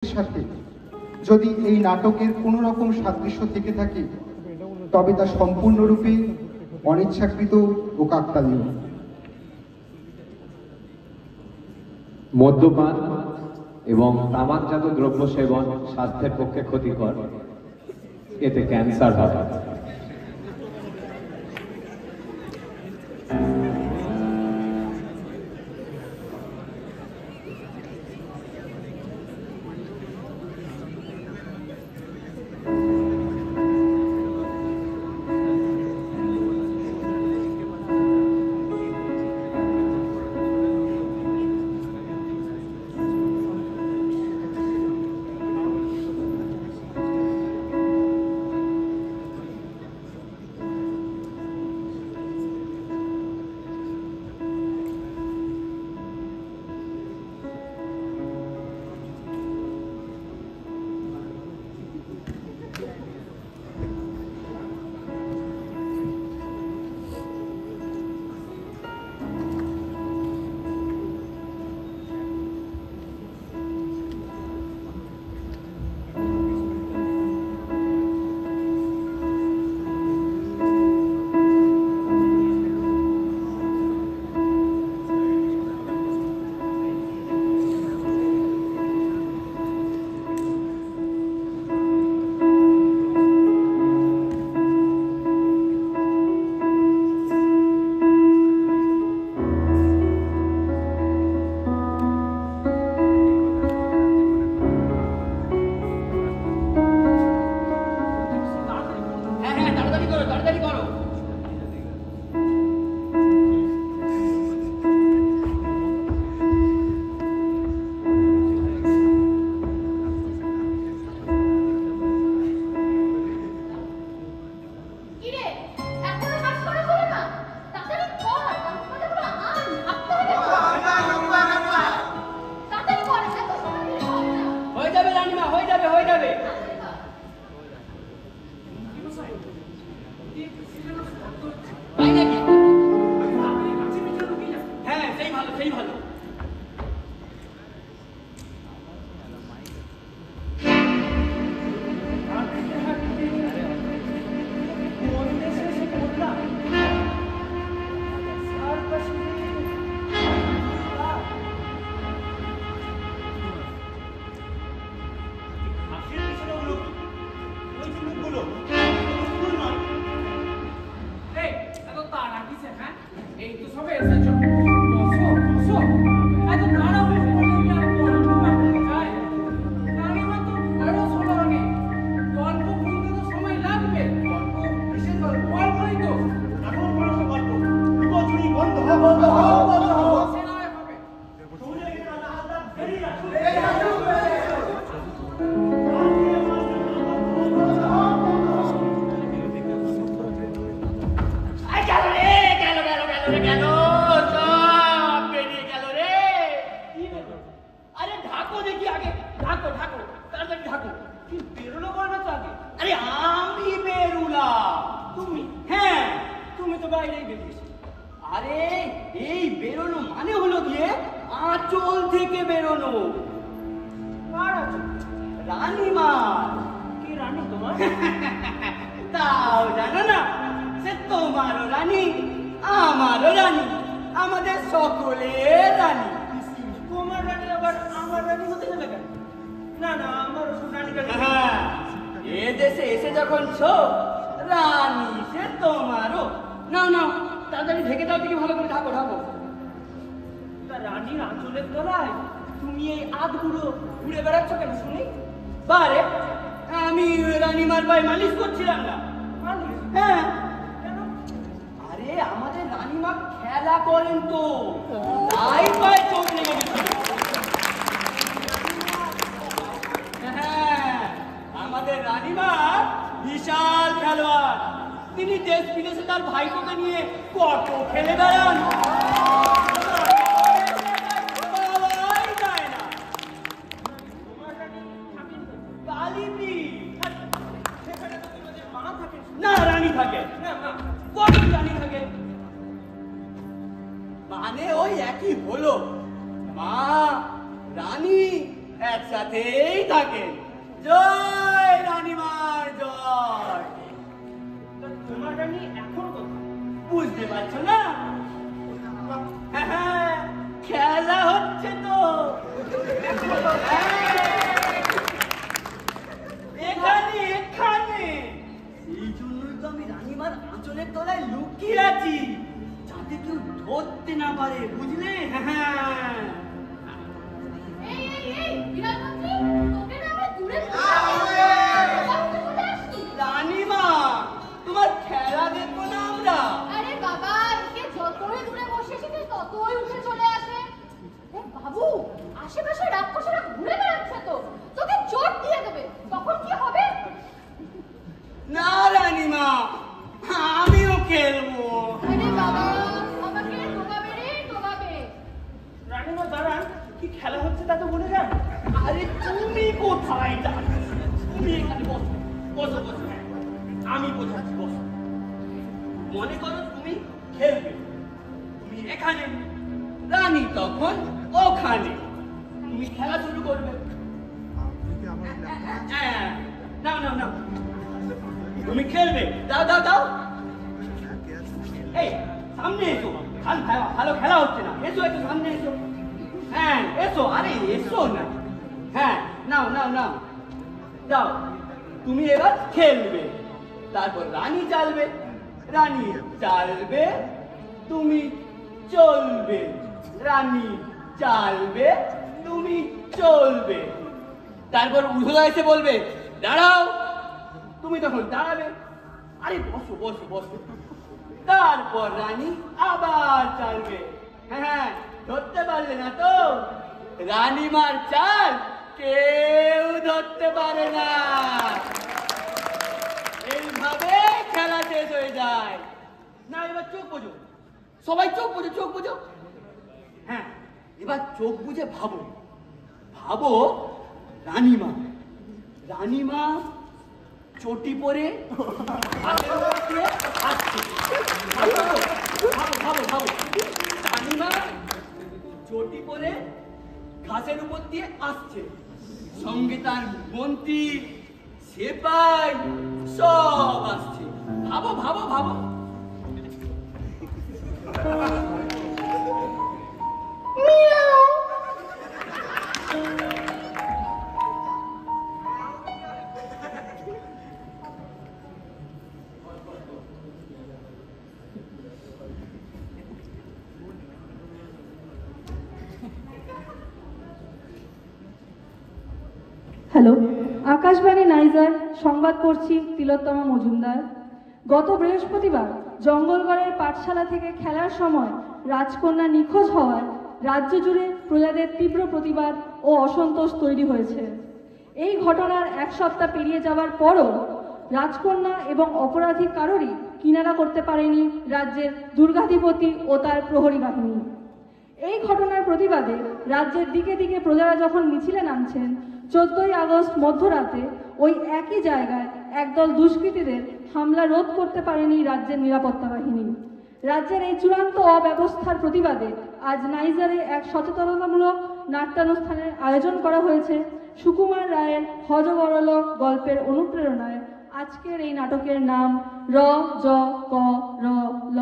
সাথে যদি এই নাটকের কোনো রকম সাদৃশ্য থেকে থাকে তবে তা সম্পূর্ণরূপে অনিচ্ছাকৃত ও কাকতালীয়। মদ্যপান এবং তামাকজাত দ্রব্য সেবন স্বাস্থ্যের পক্ষে ক্ষতিকর, এতে ক্যান্সার হয়। মানে ওই একই হলো। মা রানী একসাথেই থাকেন। জয় রানীমার জয়। তোমার রানী এখন কোথায়? বুঝতে পারছো না? হ্যাঁ, খেলা হচ্ছে তো। এখানে এখানে এই জন্যই তো আমি রানীমার আঁচলের তলায় লুকিয়ে আছি, যাতে কেউ ধরতে না পারে, বুঝলে? হ্যাঁ। এই বিরাটমন্ত্রী, তোকে না আমরা দূরে কোথায় আসছিস? রানীমা, তোমার খেলা দেখবো না আমরা? আরে বাবা, একে যতই দূরে বসে এসেছিস ততই উঠে চলে আসে। বাবু, আশেপাশে রাক্ষসেরা ঘুরে বেড়াচ্ছে তো, তোকে চোট দিয়ে দেবে, তখন কি হবে? না রানীমা, আমিও খেলবো। আরে বাবা, আমাকে ঠোকাবে রে, ঠোকাবে। রানীমা দাঁড়ান, কি খেলা হচ্ছে তা তো বলে যান। আরে তুমি কোথায় যাচ্ছ? তুমি এখানে বসো, বসো বসো। হ্যাঁ, আমি বোঝাচ্ছি, বসো। মনে করো তুমি খেলবে, তুমি এখানে, রানী তখন ওখানে। তুমি খেলা শুরু করবে। হ্যাঁ, নাও নাও নাও, তুমি খেলবে। দাও দাও দাও। এই সামনে এসো, ভালো খেলা হচ্ছে না, এসো একটু সামনে এসো। হ্যাঁ এসো, আরে এসো না। হ্যাঁ নাও নাও নাও, যাও। তুমি এবার খেলবে, তারপর রানী চালবে, রানী চালবে, তুমি চলবে, রানী চালবে, তুমি চলবে। তারপর উধলা এসে বলবে দাঁড়াও, তুমি তখন দাঁড়াবে। আরে বসো বসো বসো। তারপর রানী আবার চালবে। হ্যাঁ, ধরতে পারলে না তো? রানীমার চাল কেউ ধরতে পারে না। এইভাবে খেলা শেষ হয়ে যায়। না, এবার চোখ বোঝো, সবাই চোখ বোঝো, চোখ বোঝো। হ্যাঁ, এবার চোখ বুঝে ভাবো, ভাবো রানীমা, রানীমা চটি পরে হাতের উপর দিয়ে আসছে। ভাবো ভাবো ভাবো ভাবো, রানীমা চটি পরে ঘাসের উপর দিয়ে আসছে, সঙ্গে তার মন্ত্রী সেপাই সব আসছে। ভাবো ভাবো ভাবো। হ্যালো, আকাশবাণী নাইজার সংবাদ পড়ছি তিলোত্তমা মজুমদার। গত বৃহস্পতিবার জঙ্গলগড়ের পাঠশালা থেকে খেলার সময় রাজকন্যা নিখোঁজ হওয়ায় রাজ্য জুড়ে প্রজাদের তীব্র প্রতিবাদ ও অসন্তোষ তৈরি হয়েছে। এই ঘটনার এক সপ্তাহ পেরিয়ে যাওয়ার পরও রাজকন্যা এবং অপরাধী কারোরই কিনারা করতে পারেনি রাজ্যের দুর্গাধিপতি ও তার প্রহরী বাহিনী। এই ঘটনার প্রতিবাদে রাজ্যের দিকে দিকে প্রজারা যখন মিছিলে নামছেন, 14ই আগস্ট মধ্যরাতে ওই একই জায়গায় একদল দুষ্কৃতীদের হামলা রোধ করতে পারেনি রাজ্যের নিরাপত্তা বাহিনী। রাজ্যের এই চূড়ান্ত অব্যবস্থার প্রতিবাদে আজ নাইজারে এক সচেতনতামূলক নাট্যানুষ্ঠানের আয়োজন করা হয়েছে। সুকুমার রায়ের হযবরল গল্পের অনুপ্রেরণায় আজকের এই নাটকের নাম র জ ক র ল।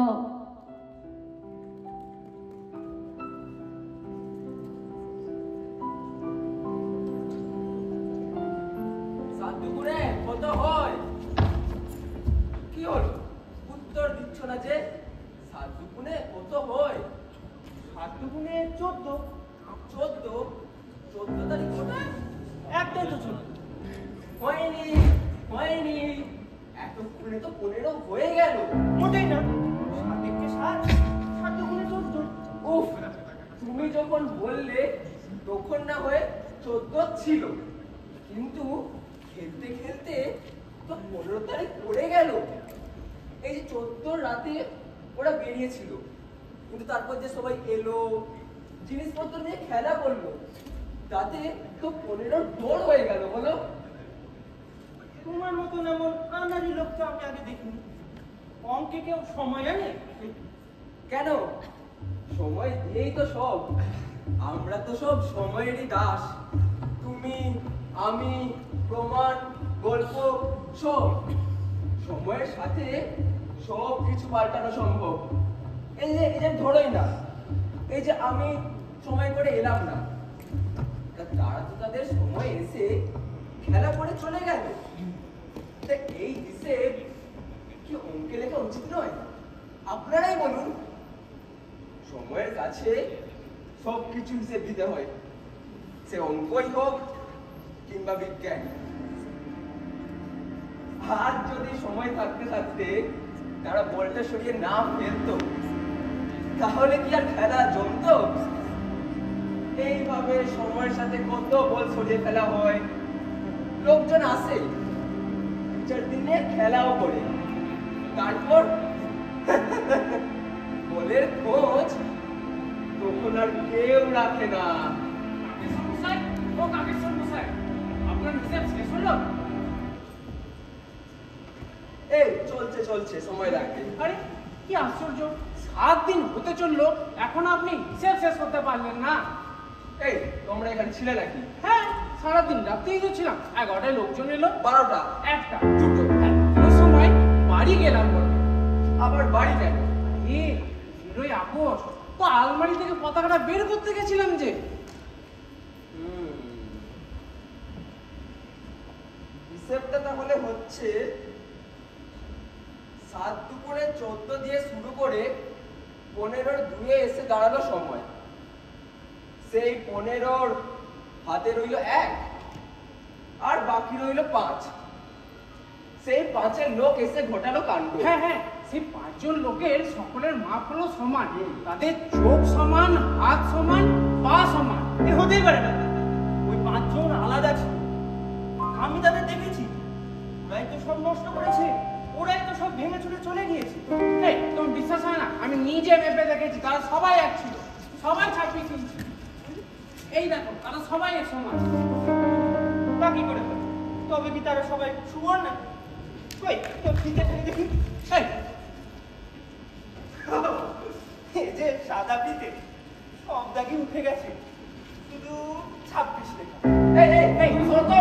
দুপুরে কত হয়? কি হলো, উত্তর দিচ্ছ না যে? সাত দুপুরে কত হয়? 7 দুগুণে 14। 14 তারিখ কোথায়? একটাই তো ছিল। হয়নি হয়নি, এতক্ষণে তো 15 হয়ে গেল। মোটেই না, 7 × 7, 7 দুগুণে 14। উফ, তুমি যখন বললে তখন না হয়ে 14 ছিল, কিন্তু খেলতে খেলতে তো 15 তারিখ পড়ে গেল। এই যে 14 রাতে ওরা বেরিয়েছিল, কিন্তু তারপর যে সবাই এলো, জিনিসপত্র নিয়ে খেলা করলো, তাতে তো 15 দৌড় হয়ে গেল। বলো, তোমার মতন এমন আনারি লোক তো আমি আগে দেখিনি। অঙ্কে কেউ সময় আনে? কেন? সময় দিয়েই তো সব। আমরা তো সব সময়েরই দাস। তুমি তুমি, আমি, প্রমাণ, গল্প, সব সময়ের সাথে সব কিছু পাল্টানো সম্ভব। এই যে ধরোই না, এই যে আমি সময় করে এলাম না, তারা তো তাদের সময় এসে খেলা করে চলে গেল। এই হিসেব কি অঙ্কে লেখা উচিত নয়? আপনারাই বলুন। সময়ের কাছে সব কিছু হিসেব দিতে হয়, সে অঙ্কই হোক কিংবা বিজ্ঞান। আর যদি সময় থাকতে থাকতে তারা বলটা সরিয়ে না ফেলতো, তাহলে কি আর খেলা জমতো? এইভাবে সময়ের সাথে কত বল সরিয়ে ফেলা হয়। লোকজন আসে, 2-4 দিনে খেলাও করে, তারপর বলের খোঁজ তখন আর কেউ রাখে না। আপনার হিসাব শেষ হলো? এই চলছে চলছে, সময় লাগে। আরে কি আশ্চর্য, 7 দিন হতে চললো, এখন আপনি হিসাব শেষ করতে পারলেন না? এই তোমরা এখানে ছিলে নাকি? হ্যাঁ, সারাদিন রাতেই তো ছিলাম। 11টায় লোকজন এলো, 12টা, 1টা, 2টো, কোনো সময় বাড়ি গেলাম বলে। আবার বাড়ি কেন? এ 0ই আগস্ট তো আলমারি থেকে পতাকাটা বের করতে গেছিলাম যে। হিসেবটা তাহলে হচ্ছে 7 দুপুরে 14 দিয়ে শুরু করে 15-র 2-এ এসে দাঁড়ালো সময়। সেই 15-র হাতে রইল 1 আর বাকি রইল 5। সেই 5-এর লোক এসে ঘটালো কাণ্ড। হ্যাঁ হ্যাঁ, সেই 5 জন লোকের সকলের মাপ হলো সমান, তাদের চোখ সমান, হাত সমান, পা সমান। এ হতেই পারে না, ওই 5 জন আলাদা ছিল, আমি তাদের দেখেছি। ওরাই তো সব নষ্ট করেছে, ওরাই তো সব ভেঙে চুরে চলে গিয়েছে। এই তোমার বিশ্বাস হয় না? আমি নিজে মেপে দেখেছি, তারা সবাই এক ছিল, সবাই 26 ইঞ্চি। এই দেখো, তারা সবাই এক সমান। তা কি করে হয়? তবে কি তারা সবাই সুবর্ণ না? কই তোর ফিতে খাই দেখি। এই যে সাদা ফিতে, সব দাগি উঠে গেছে, শুধু 26 লেখা। এই শোনো তো,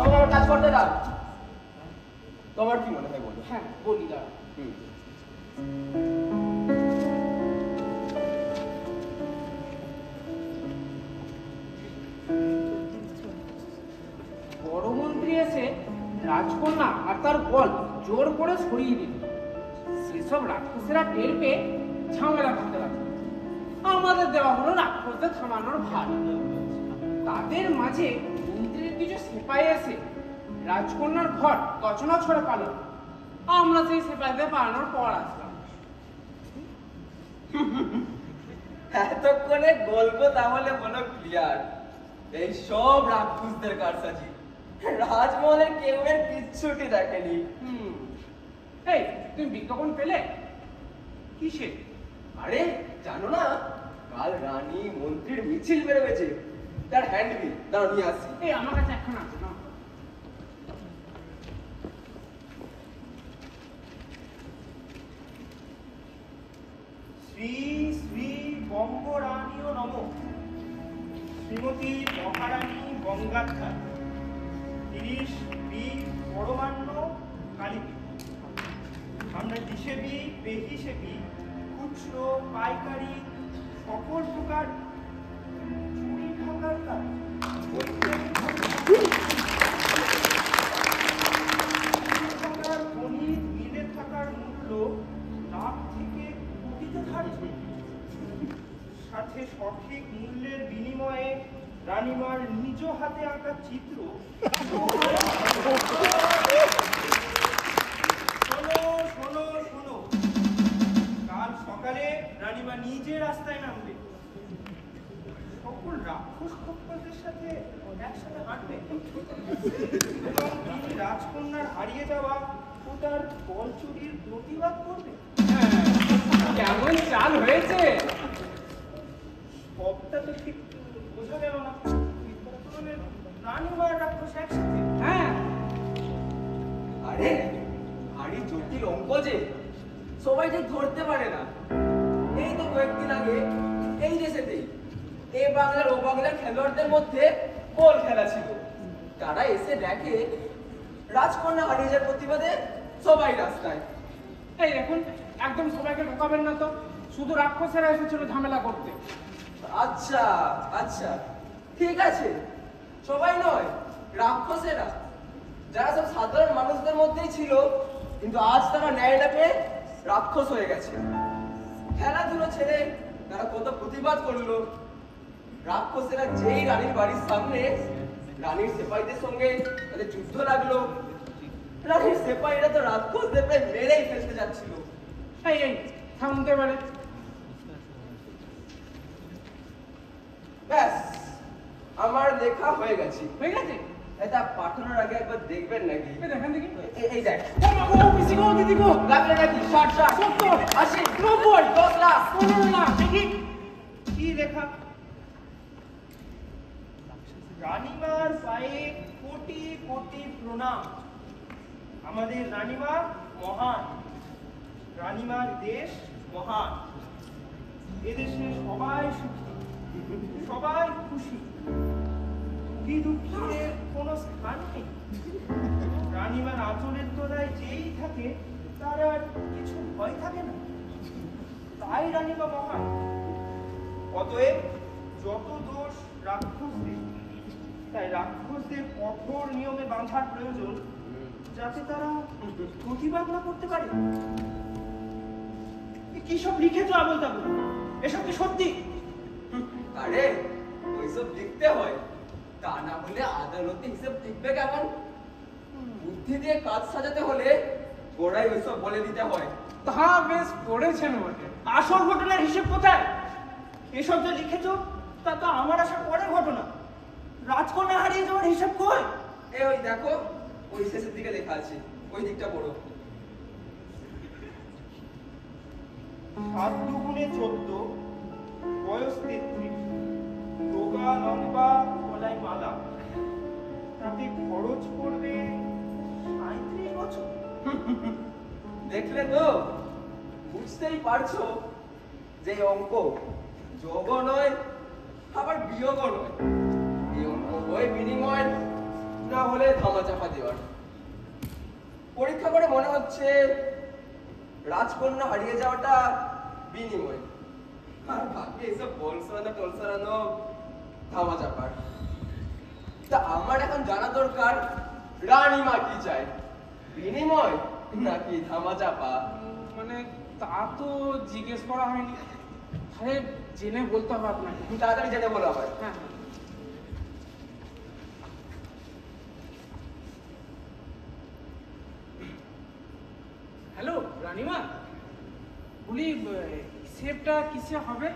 আমার কাজ করতে দাও। তোমার কি মনে হয় বলো? হ্যাঁ বলি, দাঁড়া। বড় মন্ত্রী এসে রাজকন্যা আর তার বল জোর করে সরিয়ে দিল। সেসব রাক্ষসেরা টের পেয়ে ঝামেলা করতে লাগলো। আমাদের দেওয়া হলো রাক্ষসদের থামানোর ভার। তাদের মাঝে মন্ত্রীর কিছু সিপাহী এসে রাজকন্যার ঘর গচনা ছড়ে পালন। আমরা সেই সিপাহীদের পালানোর পর আসলাম। এতক্ষণে গল্প তাহলে মনে ক্লিয়ার। এই সব রাক্ষসদের কারসাজি, রাজমহলের কেউ এর কিচ্ছুটি দেখেনি। এই তুমি বিজ্ঞাপন পেলে? কিসে? আরে জানো না, কাল রানী মন্ত্রীর মিছিল বেরোবেছে, তার হ্যান্ডবিল দাঁড়িয়ে নিয়ে আসি। এই আমার কাছে এখন আছে না। শ্রী শ্রী বঙ্গরানীও নম, শ্রীমতী মহারানী গঙ্গাধর, 30 বি পরমান্ন কালীপী। আমরা হিসেবি বেহিসেবি খুচরো পাইকারি সকল প্রকার চুরি ঢাকার কাজ গণিত মিলে থাকার মূল্য লাখ থেকে কোটিতে ধার্য। সাথে সঠিক মূল্যের বিনিময়ে রানীমার নিজ হাতে আঁকা চিত্র। শোনো শোনো শোনো, কাল সকালে রানীমা নিজে রাস্তায় নামবে, সকল রাক্ষস খপ্পরদের সাথে একসাথে হাঁটবে এবং তিনি রাজকন্যার হারিয়ে যাওয়া ও তার বল চুরির প্রতিবাদ করবে। কেমন চাল হয়েছে? সবটা তো ঠিক বোঝা গেল না। রানীমার রাক্ষস একসাথে? হ্যাঁ। আরে ভারী জটিল অঙ্ক যে, সবাই ঠিক ধরতে পারে না। এই তো কয়েকদিন আগে এই দেশেতেই এ বাংলার ও বাংলার খেলোয়াড়দের মধ্যে বল খেলা ছিল। তারা এসে দেখে রাজকন্যা হারিয়ে যাওয়ার প্রতিবাদে সবাই রাস্তায়। এই দেখুন, একদম সবাইকে ঢোকাবেন না তো, শুধু রাক্ষসেরা এসেছিল ঝামেলা করতে। আচ্ছা আচ্ছা, ঠিক আছে, সবাই নয়, রাক্ষসেরা, যারা সব সাধারণ মানুষদের মধ্যেই ছিল, কিন্তু আজ তারা ন্যায় না পেয়ে রাক্ষস হয়ে গেছে। খেলাধুলো ছেড়ে তারা কত প্রতিবাদ করলো। রাক্ষসেরা যেই রানীর বাড়ির সামনে রানীর সেপাইদের সঙ্গে তাদের যুদ্ধ লাগলো, রানীর সেপাইরা তো রাক্ষসদের প্রায় মেরেই ফেলতে যাচ্ছিল। এই থামতে পারে। ব্যাস, আমার লেখা হয়ে গেছে। হয়ে গেছে? এটা পাঠানোর আগে একবার দেখবেন নাকি? দেখেন দেখি। এই দেখ, ও মা গো, পিসি গো, দিদি গো, লাগলে নাকি? 60, 70, 80, 90, 10 লাখ। 15 লাখ। দেখি কি লেখা? রানীমার পায়ে কোটি কোটি প্রণাম। আমাদের রানীমা মহান, রানীমার দেশ মহান। এদেশে সবাই সুখী, সবাই খুশি, দুঃখী দুঃখীদের কোনো স্থান নেই। রানীমার আঁচলের তলায় যেই থাকে তার আর কিছু ভয় থাকে না, তাই রানীমা মহান। অতএব যত দোষ রাক্ষসদের, তাই রাক্ষসদের কঠোর নিয়মে বাঁধার প্রয়োজন, যাতে তারা প্রতিবাদ না করতে পারে। কি সব লিখেছো আবল তাবল? এসব কি সত্যি? আরে ওইসব লিখতে হয়, তা না হলে আদালতে হিসেব লিখবে কেমন? বুদ্ধি দিয়ে কাজ সাজাতে হলে গোড়াই ওইসব বলে দিতে হয়। তা বেশ পড়েছেন বটে। আসল ঘটনার হিসেব কোথায়? এসব যে লিখেছো তা তো আমার আসার পরের ঘটনা। রাজকন্যা হারিয়ে যাওয়ার হিসাব কই? ওই দেখো, ওই শেষের দিকে লেখা আছে, ওই দিকটা পড়ো। 7 দুগুণে 14, বয়স 33, রোগা লম্বা, গলায় মালা, তাতে খরচ পড়বে 37 বছর। দেখলে তো, বুঝতেই পারছো যে অঙ্ক যোগ নয়, আবার বিয়োগ নয়। এই অঙ্ক হয় বিনিময়, না হলে ধামাচাপা দেওয়ার। পরীক্ষা করে মনে হচ্ছে রাজকন্যা হারিয়ে যাওয়াটা বিনিময়, আর বাকি এসব বল সরানো টল সরানো ধামাচাপার। তা আমার এখন জানা দরকার, রানীমা কি চায়, বিনিময় নাকি ধামাচাপা? মানে তা তো জিজ্ঞেস করা হয়নি, তাহলে জেনে বলতে হবে আপনাকে। তাড়াতাড়ি জেনে বলা হয়। হ্যাঁ, হ্যালো রানীমা, বলি হিসেবটা কিসে হবে?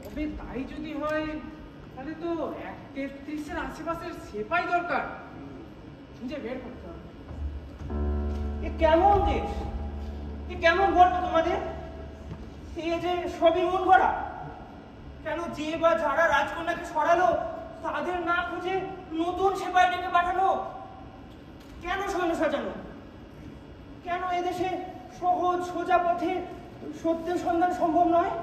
তবে তাই যদি হয় তাহলে তো 1:33-এর আশেপাশের সেপাই দরকার, খুঁজে বের করতে হবে। এ কেমন দেশ, এ কেমন গল্প তোমাদের? এ যে সবই মন গড়া। কেন যে বা যারা রাজকন্যাকে সরালো তাদের না খুঁজে নতুন সেপাই ডেকে পাঠানো? কেন সৈন্য সাজানো? কেন এদেশে সহজ সোজা পথে সত্যের সন্ধান সম্ভব নয়?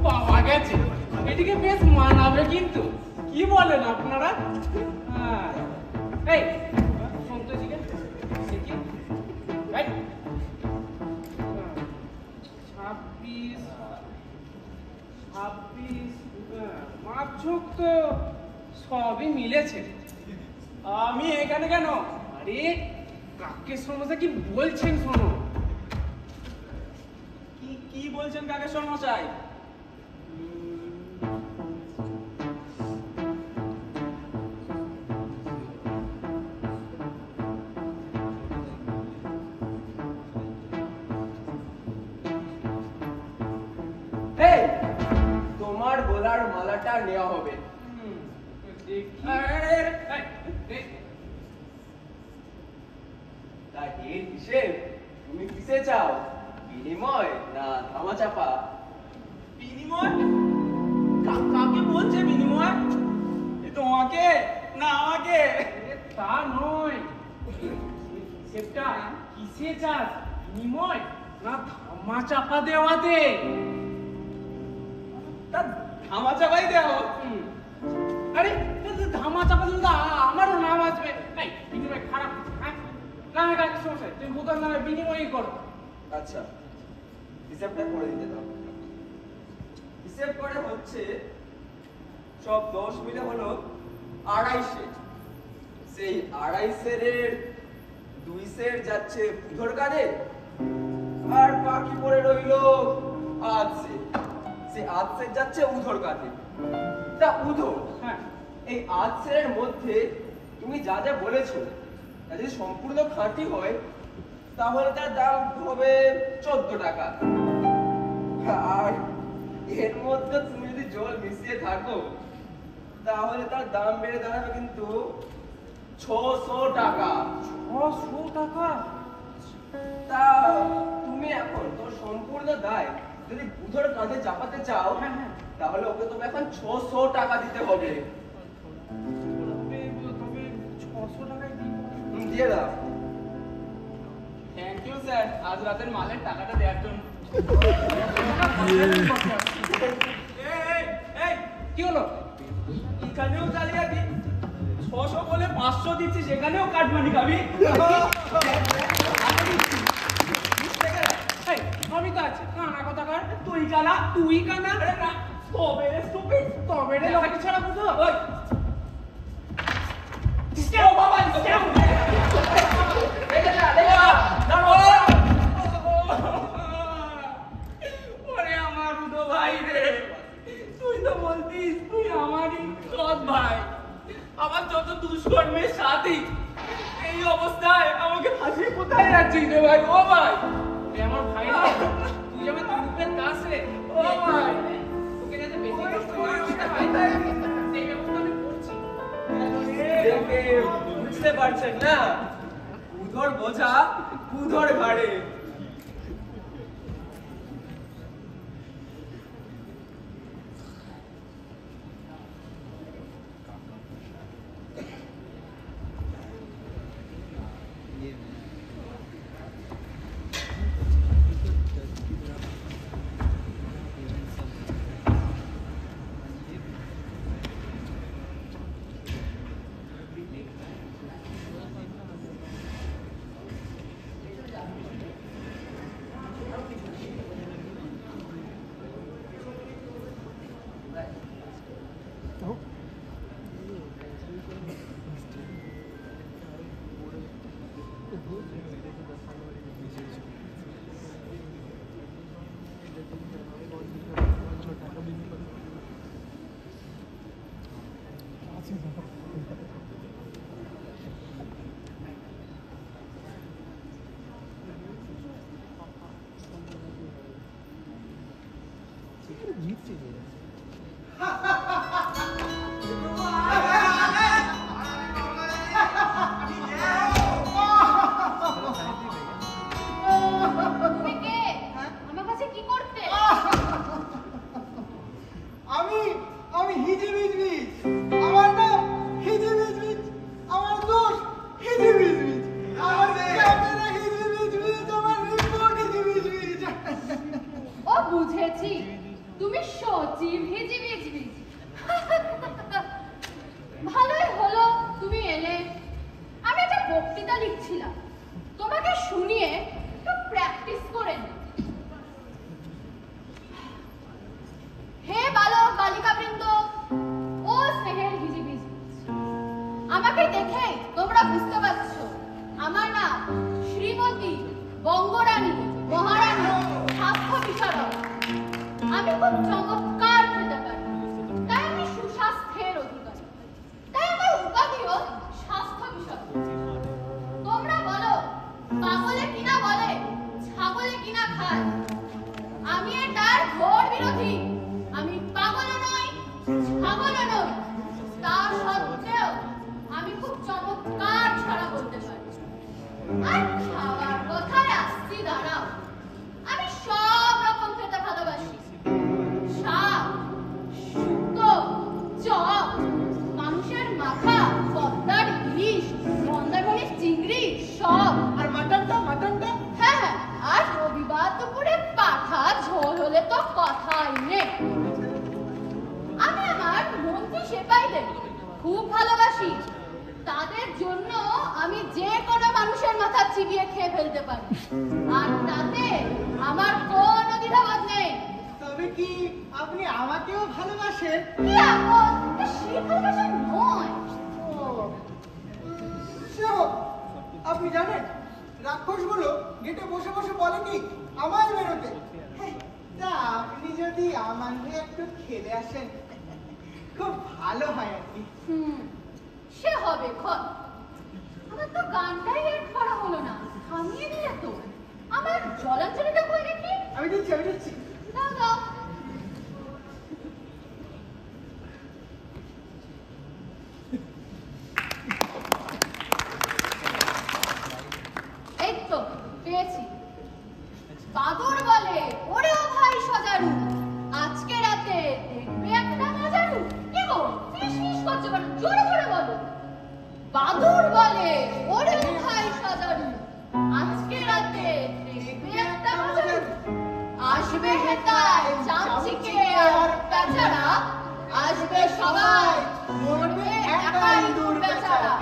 পাওয়া গেছে, এদিকে বেশ মানাবে কিন্তু, কি বলেন আপনারা? হ্যাঁ, এই সন্তোষীকে দেখি, এই 26, মাপঝোঁক তো সবই মিলেছে। আমি এখানে কেন? আরে কাকের সমস্যা কি বলছেন শোনো। কি বলছেন কাকেশ্বর মশাই? তোমার গলার মালাটা নেওয়া হবে। তা এর হিসেব তুমি কিসে চাও? বিনিময় না ধামাচাপা? বিনিময়? কাকে বলছে বিনিময়? তোমাকে না আমাকে? তা নয়, হিসেবটা কিসে চাস? বিনিময় না ধামা চাপা দেওয়াতে? তা ধামা চাপাই দেওয়া। আরে ধামা চাপা দিলে তো আমারও নাম আসবে। এই বিনিময় খারাপ, হ্যাঁ? না না সমস্যা, তুমি ভূতার নামে বিনিময়ই করো। আচ্ছা, হিসাবটা করে দিতে দাও। হিসেব করে হচ্ছে সব 10 মিলে হলো 250। সেই 250 2 সের যাচ্ছে বুধর কাঁধে, আর বাকি পড়ে রইল 8 সের। সেই 8 সের যাচ্ছে উধর কাঁধে। তা উধর, হ্যাঁ, এই 8 সেরের মধ্যে তুমি যা যা বলেছো তা যদি সম্পূর্ণ খাঁটি হয় তাহলে তার দাম হবে 14 টাকা। আর এর মধ্যে তুমি যদি জল মিশিয়ে থাকো তাহলে তার দাম বেড়ে দাঁড়াবে কিন্তু 600 টাকা। 600 টাকা? তা তুমি এখন তোর সম্পূর্ণ দায় যদি বুধর কাঁধে চাপাতে চাও, হ্যাঁ, হ্যাঁ। তাহলে ওকে তুমি এখন 600 টাকা দিতে হবে। তবে 600 টাকায় দিই। দিয়ে দাও। থ্যাংক ইউ স্যার, আজ রাতের মালের টাকাটা দেওয়ার জন্য। এই কি হলো? এখানেও জালিয়াতি? 600 বলে 500 দিচ্ছি, সেখানেও কাটমানি খাবি? এই সবই তো আছে, কানা কথা কার? তুই কানা? তুই কানা? আরে না, তবে রে stupid। তবে রে লোকে ছাড়া বুঝো? ওই কেউ বাবা কেউ ওরে আমার উদো ভাই রে, তুই তো বলতিস তুই আমারই সৎ ভাই, আমার যত দুষ্কর্মের সাথী, এই অবস্থায় আমাকে ফাঁসি কোথায় রাখছিস রে ভাই? ও ভাই, তুই আমার ভাই রে, তুই আমার রূপের দাস রে। ও ভাই, তোকে যাতে বেশি কষ্ট না দিতে হয় সেই ব্যবস্থা আমি করছি। দেখে বুঝতে পারছেন না, উধর বোঝা উধর ঘাড়ে। তুমি কে? আমার কাছে কি করতে? আমি হিজিবিজবিজ। আমার নাম হিজিবিজবিজ। আমার দোষ হিজিবিজবিজ। আমার ক্যামেরা হিজিবিজবিজ। আমার রিপোর্ট হিজিবিজবিজ। ও বুঝেছি, তুমি সচিব হিজিবিজবিজ। ভালোই হলো তুমি এলে। আমি একটা বক্তৃতা লিখছিলাম, তোমাকে শুনিয়ে একটু প্র্যাকটিস করে নি। হে বালক বালিকাবৃন্দ ও স্নেহের হিজিবিজ, আমাকে দেখে তোমরা বুঝতে পারছো আমার নাম শ্রীমতী বঙ্গরানী মহারানী স্বাস্থ্য বিশারদ। আমি খুব চমৎকার খেতে পারি, তাই আমি সুস্বাস্থ্যের অধিকারী। তাই আমার উপাধিও স্বাস্থ্য বিশারদ। তোমরা বলো পাগলে কিনা বলে, ছাগলে কিনা খায়। আমি এটার ঘোর বিরোধী। আমি পাগলও নই, ছাগলও নই। তা সত্ত্বেও আমি খুব চমৎকার ছড়া বলতে পারি। আর খাওয়ার কথায় আসছি, দাঁড়াও। আমি খুব ভালোবাসি। তাদের জন্য আমি যে কোনো মানুষের মাথা চিবিয়ে খেয়ে ফেলতে পারি, আর তাতে আমার কোনো দ্বিধাবোধ নেই। তবে কি আপনি আমাকেও ভালোবাসেন? কি আপদ, সে ভালোবাসা নয়। ও, সে হোক। আপনি জানেন রাক্ষসগুলো গেটে বসে বসে বলে কি আমায় বেরোতে। তা আপনি যদি আমার হয়ে একটু খেলে আসেন খুব ভালো হয় আর কি। সে হবে ক্ষণ। আমার তো গানটাই রেড করা হলো না, থামিয়ে দিলে তো। আমার জলাঞ্জলিটা কই দেখি। আমি দিচ্ছি। দাও দাও। এই তো পেয়েছি। বাদর বলে, ওরে ও ভাই সজারু, আজকে রাতে দেখবে একটা মজারু। কি গো ফিসফিস করছো কেন? জোরে জোরে বলো। বাদর বলে, ওরে ও ভাই সজারু, আজকে রাতে দেখবে একটা মজারু। আসবে হেতায় চামচিকে আর বেচারা, আসবে সবাই মরবে একা ইঁদুর বেচারা।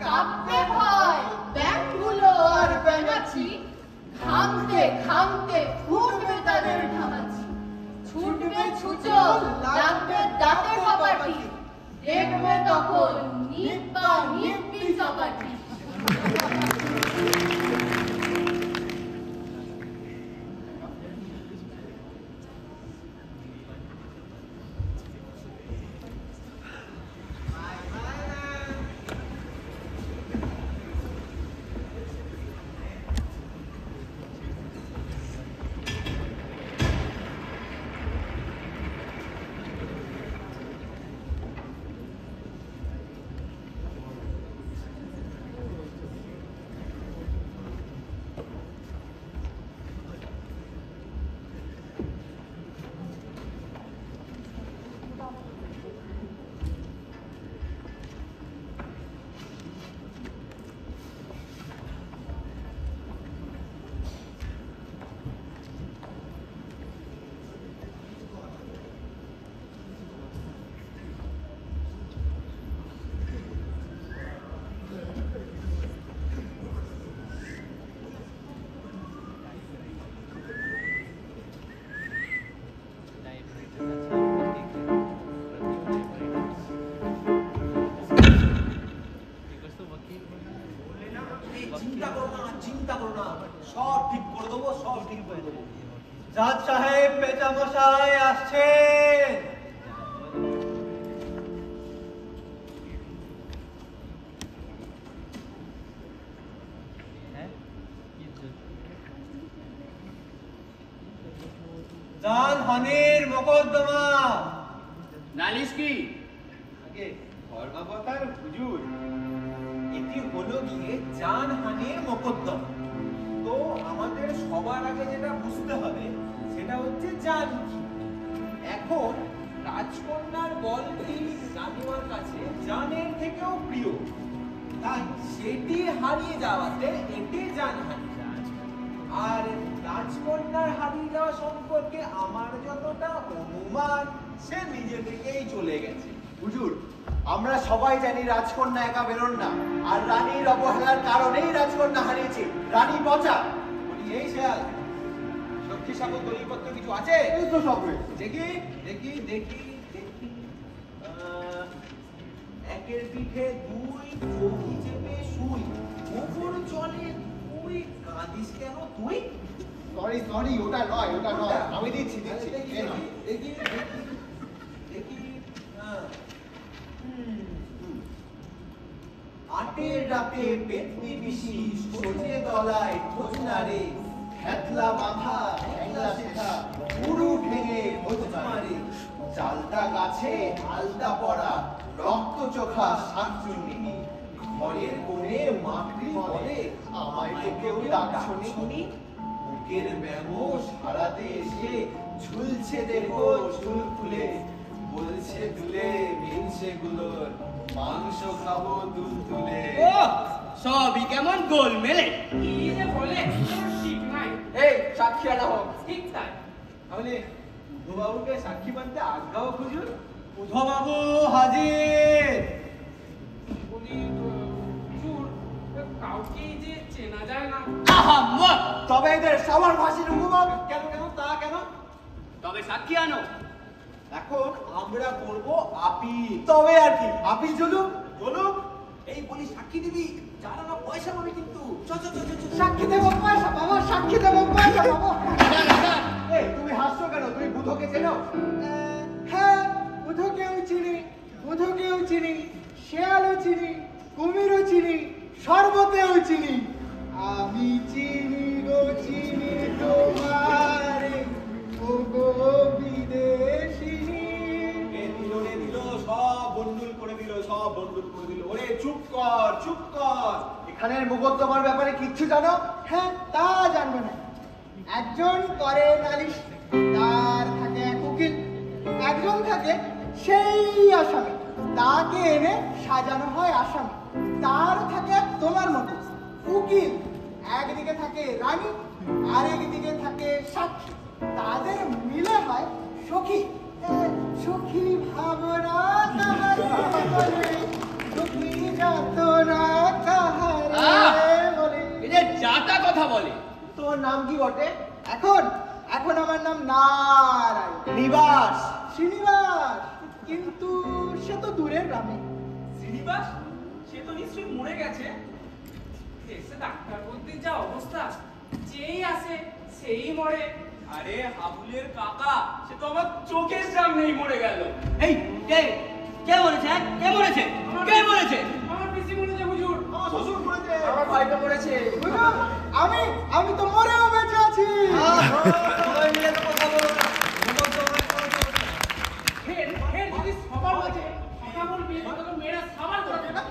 কাঁপবে ভয় ব্যাঙগুলো আর ব্যাঙাচি, ঘামতে ঘামতে ফুটবে তাদের ঘামাচি। ছুটবে ছুঁচো, লাগবে দাঁতে কপাটি, দেখবে তখন নিব্বা নিব্বি চপাটি। চিন্তা করো না, সব ঠিক করে দেবো, সব ঠিক করে দেবো। জাজ সাহেব, পেঁচামশাই আসছেন। জানহানির মোকদ্দমা। নালিশ কি? আগে ধর্মাবতার হুজুর, এটি হলো গিয়ে জানহানির মোকদ্দমা। তো আমাদের সবার আগে যেটা বুঝতে হবে সেটা হচ্ছে জান কি। এখন রাজকন্যার বলটি রানীমার কাছে জানের থেকেও প্রিয়, তাই সেটি হারিয়ে যাওয়াতে এটি জানহানি। আর রাজকন্যার হারিয়ে যাওয়া সম্পর্কে আমার যতটা অনুমান, সে নিজে থেকেই চলে গেছে। হুজুর, আমরা সবাই জানি রাজকন্যা একা বেরোন না, আর রানীর অবহেলার কারণেই রাজকন্যা হারিয়েছে। রানী পচা। বলি, এই শেয়াল, সত্যি সাগর দলিলপত্র কিছু আছে? এই তো সব রয়েছে। দেখি দেখি দেখি দেখি। একের পিঠে দুই, চৌকি চেপে শুই, মুখর জলে তুই কাঁদিস কেন তুই? সরি, ওটা নয়। আমি দিচ্ছি। দেখি এই নাও। দেখি দেখি। আটের রাতে পেতনি বিশি, সোজে গলায় খোঁজনারে, হেতলা মাথা, হ্যাংলা শেখা, পুরু ভেঙে খোঁজ মারে, চালতা গাছে আলতা পড়া, রক্ত চোখা শাকচুন্নি, ঘরের কোণে মাকড়ি বলে, আমায় তো কেউ ডাকছনি। বুকের ব্যামো হারাতে এসে ঝুলছে দেখো চুল ফুলে, বলছে দুলে মিলছে গুলোর, মাংস খাবো দুল তুলে। ও সবই কেমন গোল মেলে। কি যে বলে তোর ঠিক নাই। এই সাক্ষী আনা হোক। ঠিক তাই। তাহলে উদ্ধবাবুকে সাক্ষী মানতে আজ্ঞাও খুঁজুন। উদ্ধবাবু হাজির। কাউকেই যে চেনা যায় না। আহা মত! তবে এদের সবার ফাঁসির হুকুম কেন কেন তা কেন? তবে সাক্ষী আনো। এখন আমরা করব আপিল। তবে আর কি আপিল জুলুম বলুক এই বলি সাক্ষী দিবি, যারা না পয়সা পাবে কিন্তু। চল চল চল চল। সাক্ষী দেব পয়সা পাবো, সাক্ষী দেব পয়সা পাবো। এই তুমি হাসছো কেন? তুমি বুধকে চেনো? হ্যাঁ, বুধকেও চিনি, বুধকেও চিনি, শেয়ালও চিনি, কুমিরও চিনি, শরবতেও চিনি। আমি চিনি গো চিনি তোমারে, ও গো বিদেশিনী। দিল সব বন্ডুল করে দিল, সব বন্ডুল করে দিল। ওরে চুপ কর, চুপ কর। এখানের মুকদ্দমার ব্যাপারে কিচ্ছু জানো? হ্যাঁ, তা জানবো না। একজন করে নালিশ, তার থাকে এক উকিল, একজন থাকে সেই আসামি, তাকে এনে সাজানো হয় আসামি। তার থাকে এক তোমার মতো উকিল, একদিকে থাকে রানী, আরেকদিকে থাকে সাক্ষী। তাদের মিলে হয় সখী। সখী ভাবনা কাহারে বলে, সখী যাতনা কাহারে বলে। এই যে যাতা কথা বলে। তোর নাম কি বটে? এখন এখন আমার নাম নারায়ণ। নিবাস শ্রীনিবাস, কিন্তু সে তো দূরের গ্রামে। শ্রীনিবাস, সে তো নিশ্চয়ই মরে গেছে। এসে ডাক্তার বলতে যা অবস্থা, যেই আসে সেই মরে। আরে হাবুলের কাকা, সে তো আমার চোখের সামনেই মরে গেল। এই কে কে মরেছে? কে মরেছে? কে মরেছে? আমার পিসি মরেছে হুজুর। আমার শ্বশুর করেছে। আমার ভাইটা পড়েছে। বুঝলো? আমি আমি তো মরেও বেঁচে আছি। সবাই মিলে তো কথা বলো না। ফের ফের যদি সবার মাঝে কথা বলবি, তাহলে মেয়েরা সাবার করবে না।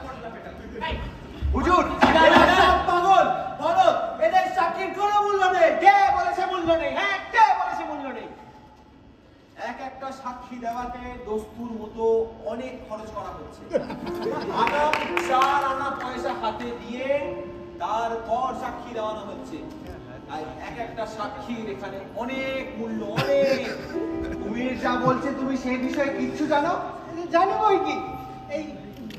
এই, হুজুর, এরা সব পাগল। বলো, এদের সাক্ষীর কোনো মূল্য নেই। কে বলেছে মূল্য নেই? হ্যাঁ, কে বলেছে মূল্য নেই? এক একটা সাক্ষী দেওয়াতে দস্তুর মতো অনেক খরচ করা হচ্ছে। আগাম 4 আনা পয়সা হাতে দিয়ে তারপর সাক্ষী দেওয়ানো হচ্ছে। আর এক একটা সাক্ষীর এখানে অনেক মূল্য, অনেক। কুমির যা বলছে তুমি সেই বিষয়ে কিচ্ছু জানো? জানি বই কি, এই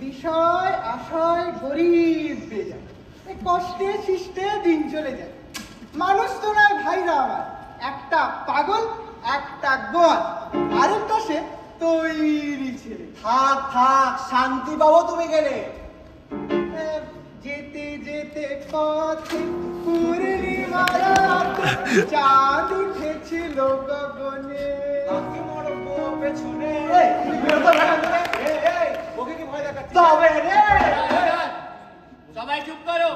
বিষয় আশয় গরিব বেজায়, এই কষ্টে শিষ্টে দিন চলে যায়। মানুষ তো নয় ভাইরা আমার, একটা পাগল, একটা গোয়াল, আরেকটা সে তৈরি ছেলে। থাক থাক, শান্তি পাবো তুমি গেলে। যেতে যেতে পথে পূর্ণিমা রাতে চাঁদ উঠেছিল গগনে। লাথি মারবো পেছনে। এই, তুমি বেরোতে থাকা তুমি। এই, ওকে কি ভয় দেখাচ্ছিস? তবে রে, সবাই চুপ করো।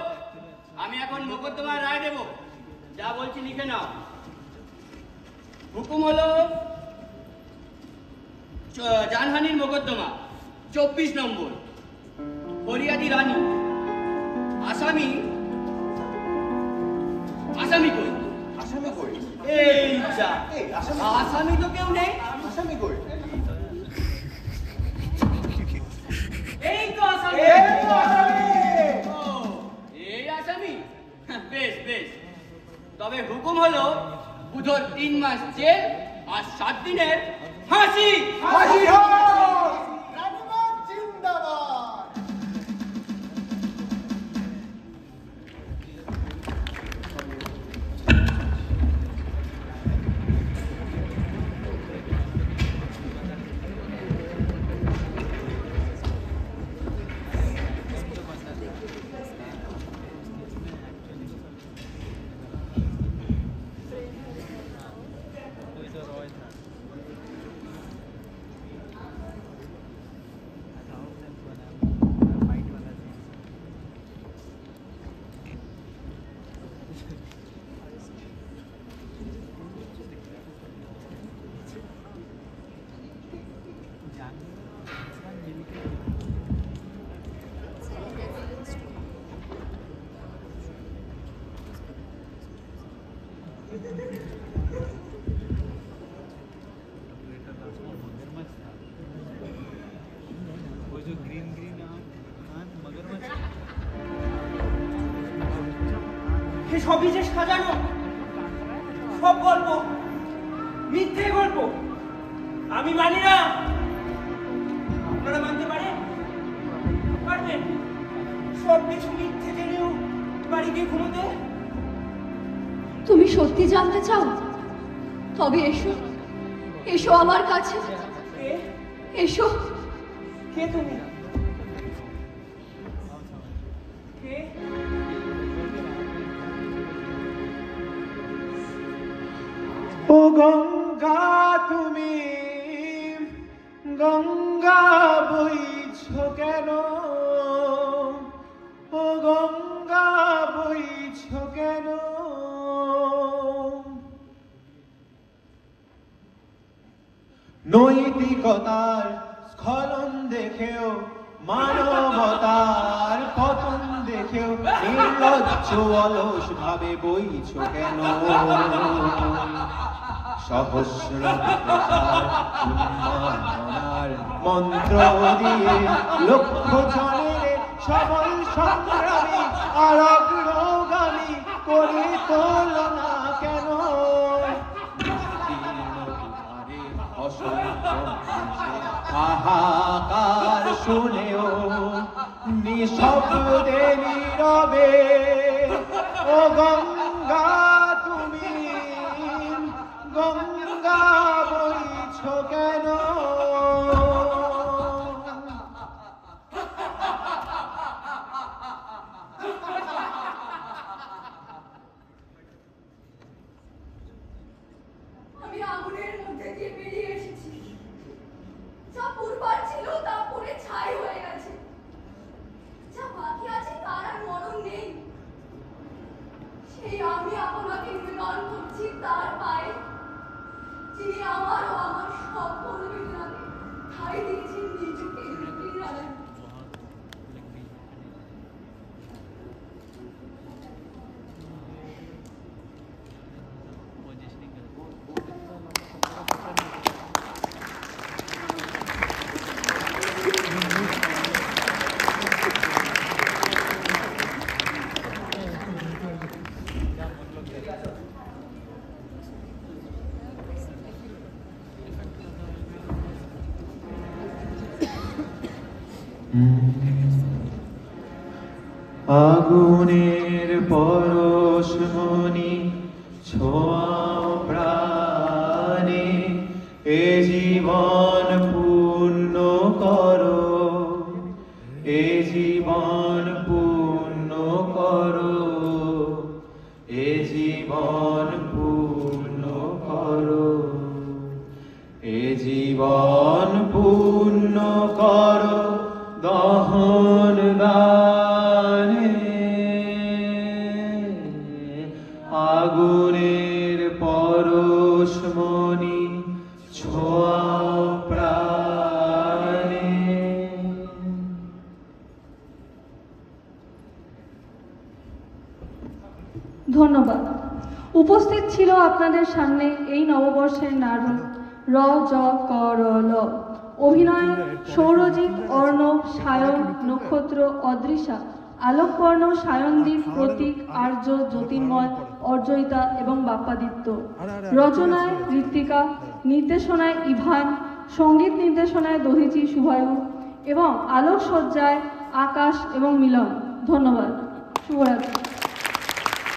আমি এখন মোকদ্দমার রায় দেব। যা বলছি লিখে নাও। হুকুম হলো জানহানির মোকদ্দমা 24 নম্বর, ফরিয়াদি রানী। আসামি আসামি কই? আসামি কই? এই যা, এই, আসামি আসামি তো কেউ নেই। আসামি কই? এই তো আসামি। এই তো আসামি। ও, এই আসামি? বেশ বেশ, তবে হুকুম হলো বুধর 3 মাস জেল আর 7 দিনের ফাঁসি। হাসি হোক! রানীবাগ জিন্দাবাদ! সবই যে সাজানো, সব গল্প, মিথ্যে গল্প। আমি মানি না। আপনারা মানতে পারেন? পারবেন? সব কিছু মিথ্যে জেনেও বাড়ি গিয়ে ঘুমোতে। তুমি সত্যি জানতে চাও? তবে এসো, এসো আমার কাছে, কে? এসো। কে তুমি? কে? ও গঙ্গা তুমি গঙ্গা বইছ কেন? ও গঙ্গা বইছ কেন? নৈতিকতার স্খলন দেখেও, মানবতার পতন দেখেও নির্লজ্জ অলস ভাবে বইছ কেন? সহস্র উন্মাদনার মন্ত্র দিয়ে লক্ষ জনের সবল সংগ্রামী আর অগ্রগামী করে তোলো না কেন? হাহাকার শুনেও নিঃশব্দে নীরবে, ও গঙ্গা তুমি গঙ্গা বইছ কেন? আমি আগুনের মধ্যে দিয়ে বেরিয়ে এসেছি। যা পূর্বার ছিল তা পুড়ে ছাই হয়ে গেছে। যা বাকি আছে তার আর মরণ নেই। সেই আমি আপনাকে নিবেদন করছি তার পায়ে, যিনি আমার ও আমার সকল বেদনাকে ঠাঁই দিয়েছেন নিজেকে রুটির আড়ালে। আগুনের পরশমণি ছোঁয়াও প্রাণে, এ জীবন পূর্ণ করো, এ জীবন পূর্ণ করো, এ জীবন পূর্ণ করো, এ জীবন পূর্ণ করো দহন দানে। আগুনের পরশমণি ছোঁয়াও প্রাণে। ধন্যবাদ। উপস্থিত ছিল আপনাদের সামনে এই নববর্ষের নাটক র জ ক র ল। অভিনয় সৌরজিৎ, অর্ণব, সায়ন, নক্ষত্র, অদৃশা, আলোকবর্ণ, সায়নদীপ, প্রতীক, আর্য, জ্যোতির্ময়, অর্জয়িতা এবং বাপ্পাদিত্য। রচনায় ঋত্বিকা, নির্দেশনায় ইভান, সঙ্গীত নির্দেশনায় দধিচি, শুভায়ু এবং আলোকসজ্জায় আকাশ এবং মিলন। ধন্যবাদ। শুভরাত্রি।